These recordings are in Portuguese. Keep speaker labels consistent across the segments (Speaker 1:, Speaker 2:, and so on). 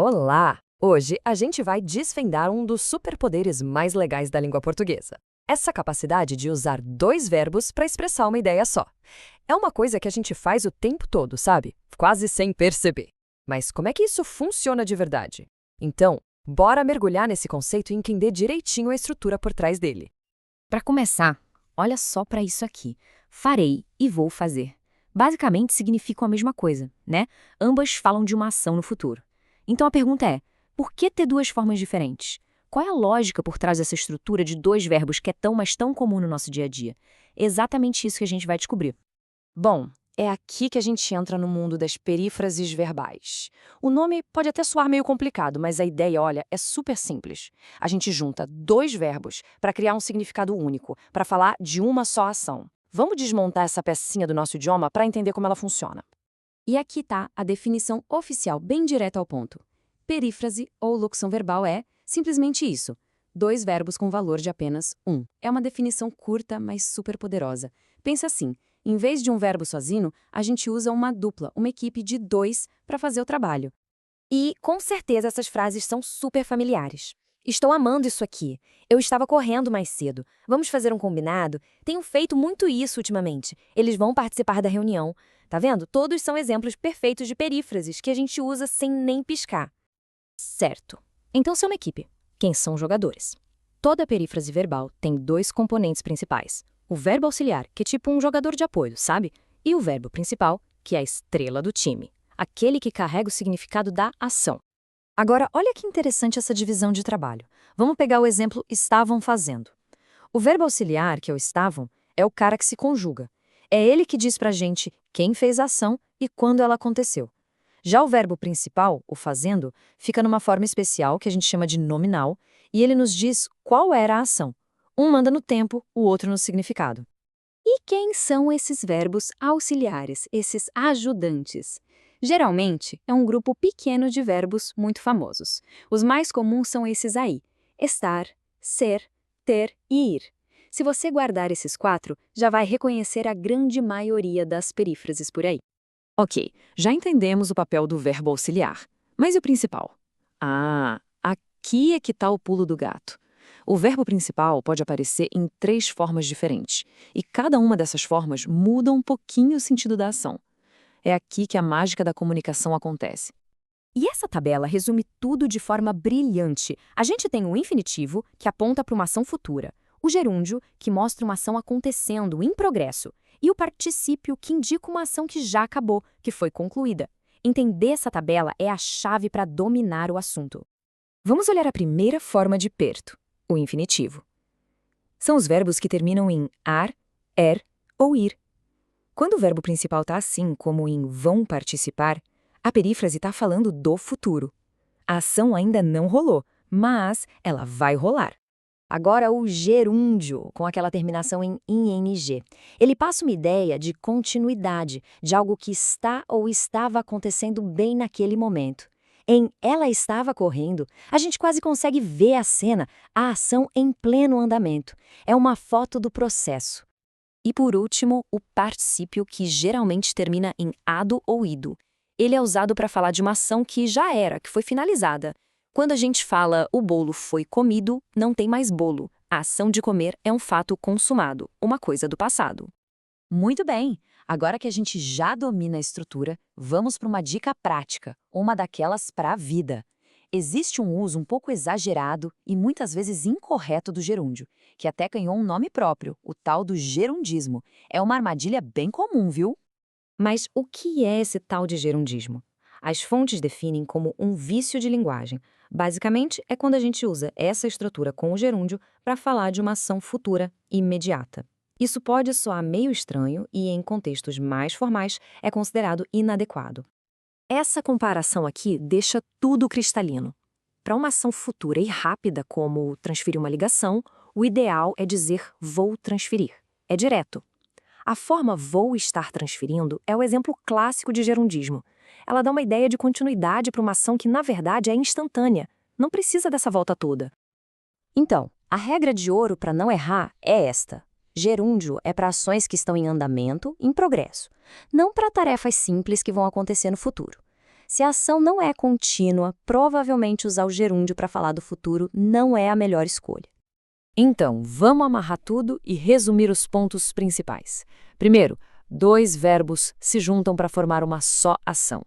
Speaker 1: Olá! Hoje a gente vai desvendar um dos superpoderes mais legais da língua portuguesa. Essa capacidade de usar dois verbos para expressar uma ideia só. É uma coisa que a gente faz o tempo todo, sabe? Quase sem perceber. Mas como é que isso funciona de verdade? Então, bora mergulhar nesse conceito e entender direitinho a estrutura por trás dele.
Speaker 2: Para começar, olha só para isso aqui. Farei e vou fazer. Basicamente significam a mesma coisa, né? Ambas falam de uma ação no futuro. Então a pergunta é, por que ter duas formas diferentes? Qual é a lógica por trás dessa estrutura de dois verbos que é tão, mas tão comum no nosso dia a dia? Exatamente isso que a gente vai descobrir.
Speaker 1: Bom, é aqui que a gente entra no mundo das perífrases verbais. O nome pode até soar meio complicado, mas a ideia, olha, é super simples. A gente junta dois verbos para criar um significado único, para falar de uma só ação. Vamos desmontar essa pecinha do nosso idioma para entender como ela funciona.
Speaker 2: E aqui está a definição oficial, bem direta ao ponto. Perífrase ou locução verbal é simplesmente isso. Dois verbos com valor de apenas um. É uma definição curta, mas super poderosa. Pensa assim, em vez de um verbo sozinho, a gente usa uma dupla, uma equipe de dois para fazer o trabalho.
Speaker 3: E, com certeza, essas frases são super familiares. Estou amando isso aqui. Eu estava correndo mais cedo. Vamos fazer um combinado? Tenho feito muito isso ultimamente. Eles vão participar da reunião. Tá vendo? Todos são exemplos perfeitos de perífrases que a gente usa sem nem piscar.
Speaker 2: Certo. Então, se é uma equipe, quem são os jogadores? Toda perífrase verbal tem dois componentes principais. O verbo auxiliar, que é tipo um jogador de apoio, sabe? E o verbo principal, que é a estrela do time. Aquele que carrega o significado da ação. Agora, olha que interessante essa divisão de trabalho. Vamos pegar o exemplo estavam fazendo. O verbo auxiliar, que é o estavam, é o cara que se conjuga. É ele que diz pra gente quem fez a ação e quando ela aconteceu. Já o verbo principal, o fazendo, fica numa forma especial que a gente chama de nominal, e ele nos diz qual era a ação. Um manda no tempo, o outro no significado.
Speaker 4: E quem são esses verbos auxiliares, esses ajudantes? Geralmente, é um grupo pequeno de verbos muito famosos. Os mais comuns são esses aí: estar, ser, ter e ir. Se você guardar esses 4, já vai reconhecer a grande maioria das perífrases por aí.
Speaker 2: Ok, já entendemos o papel do verbo auxiliar. Mas e o principal? Ah, aqui é que está o pulo do gato. O verbo principal pode aparecer em 3 formas diferentes, e cada uma dessas formas muda um pouquinho o sentido da ação. É aqui que a mágica da comunicação acontece.
Speaker 3: E essa tabela resume tudo de forma brilhante. A gente tem o infinitivo, que aponta para uma ação futura, o gerúndio, que mostra uma ação acontecendo, em progresso, e o particípio, que indica uma ação que já acabou, que foi concluída. Entender essa tabela é a chave para dominar o assunto.
Speaker 2: Vamos olhar a primeira forma de perto, o infinitivo. São os verbos que terminam em ar, ou ir. Quando o verbo principal está assim, como em vão participar, a perífrase está falando do futuro. A ação ainda não rolou, mas ela vai rolar.
Speaker 3: Agora o gerúndio, com aquela terminação em ing. Ele passa uma ideia de continuidade, de algo que está ou estava acontecendo bem naquele momento. Em ela estava correndo, a gente quase consegue ver a cena, a ação em pleno andamento. É uma foto do processo.
Speaker 2: E por último, o particípio, que geralmente termina em ado ou ido. Ele é usado para falar de uma ação que já era, que foi finalizada. Quando a gente fala o bolo foi comido, não tem mais bolo. A ação de comer é um fato consumado, uma coisa do passado.
Speaker 1: Muito bem! Agora que a gente já domina a estrutura, vamos para uma dica prática, uma daquelas para a vida. Existe um uso um pouco exagerado e muitas vezes incorreto do gerúndio, que até ganhou um nome próprio, o tal do gerundismo. É uma armadilha bem comum, viu?
Speaker 3: Mas o que é esse tal de gerundismo? As fontes definem como um vício de linguagem. Basicamente, é quando a gente usa essa estrutura com o gerúndio para falar de uma ação futura imediata. Isso pode soar meio estranho e, em contextos mais formais, é considerado inadequado.
Speaker 2: Essa comparação aqui deixa tudo cristalino. Para uma ação futura e rápida, como transferir uma ligação, o ideal é dizer vou transferir. É direto. A forma vou estar transferindo é o exemplo clássico de gerundismo. Ela dá uma ideia de continuidade para uma ação que, na verdade, é instantânea. Não precisa dessa volta toda.
Speaker 3: Então, a regra de ouro para não errar é esta. Gerúndio é para ações que estão em andamento, em progresso, não para tarefas simples que vão acontecer no futuro. Se a ação não é contínua, provavelmente usar o gerúndio para falar do futuro não é a melhor escolha.
Speaker 1: Então, vamos amarrar tudo e resumir os pontos principais. Primeiro, 2 verbos se juntam para formar uma só ação.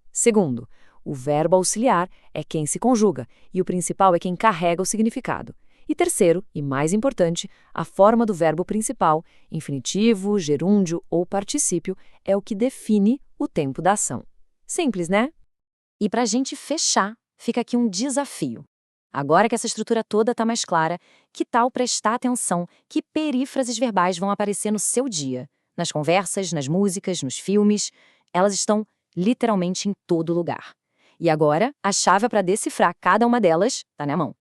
Speaker 1: Segundo, o verbo auxiliar é quem se conjuga e o principal é quem carrega o significado. E terceiro, e mais importante, a forma do verbo principal, infinitivo, gerúndio ou particípio, é o que define o tempo da ação. Simples, né?
Speaker 3: E para a gente fechar, fica aqui um desafio. Agora que essa estrutura toda está mais clara, que tal prestar atenção que perífrases verbais vão aparecer no seu dia? Nas conversas, nas músicas, nos filmes. Elas estão literalmente em todo lugar. E agora, a chave para decifrar cada uma delas está na mão.